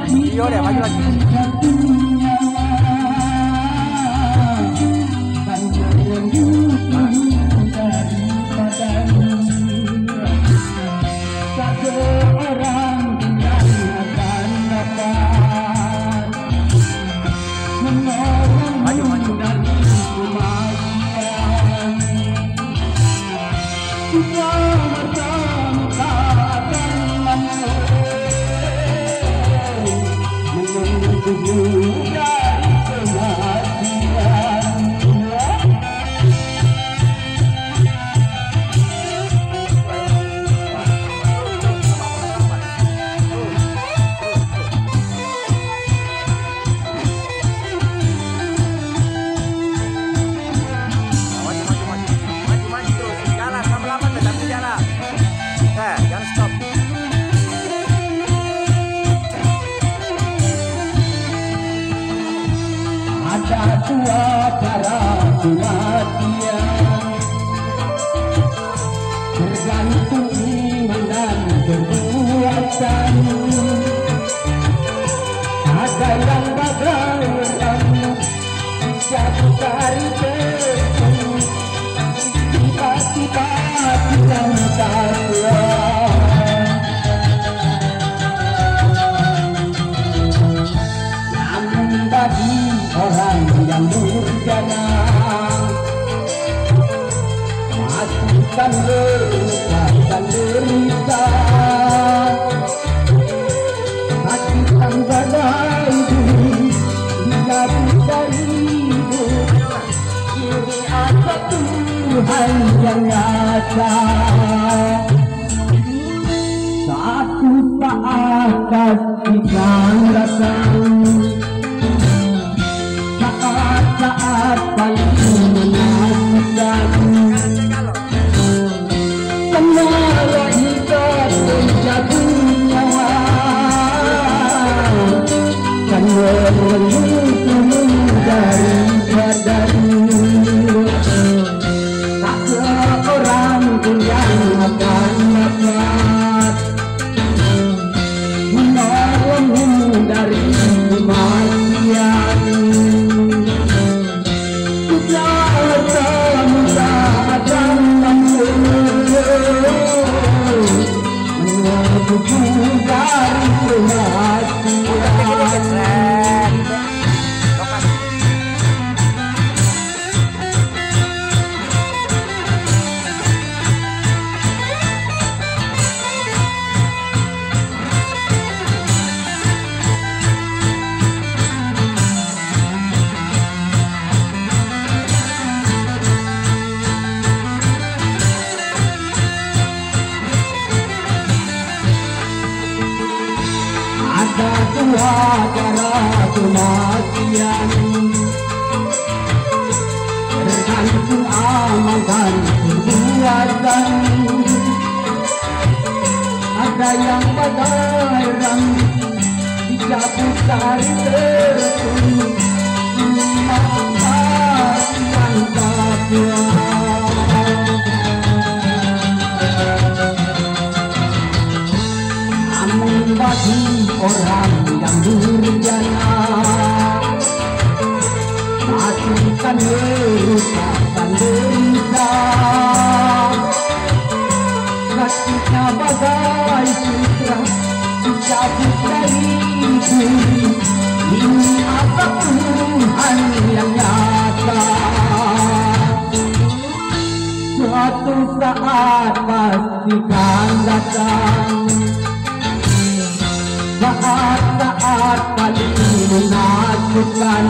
Video deh, maju lagi. Tergantung iman dan perbuatan. Ada yang bagaikan jatuh dari tersebut, tiba-tiba hilang takwa. Namun bagi orang yang durjana, matikan dan derita, matikan badai dijatuh dari hidup. Kini ada Tuhan yang nyata. Satu saat pastikan datang, saat-saat paling menakutkan. Semua hidup menjadi nyawa, dan menuju dari badan. Tak seorang pun yang akan dapat menolongmu dari kematian. Ada dua cara kematian, tergantung amal dan perbuatan. Ada yang bagai rambut dicabut dari tertutup, maka yang takwa. Bagi orang yang durjana, matikan luka dan derita. Hatinya bagai sutra dicabut dari hidup. Ini apa Tuhan yang nyata. Suatu saat pastikan datang, saat-saat paling menakutkan.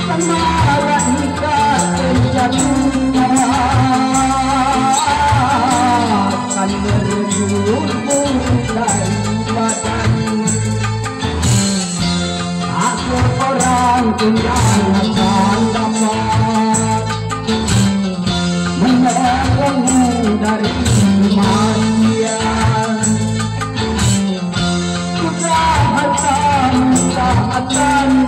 Semua ikat terjatuhnya akan merejutmu dari badan. Aku orang pun yang akan dapat menolongmu dari kematian. Akan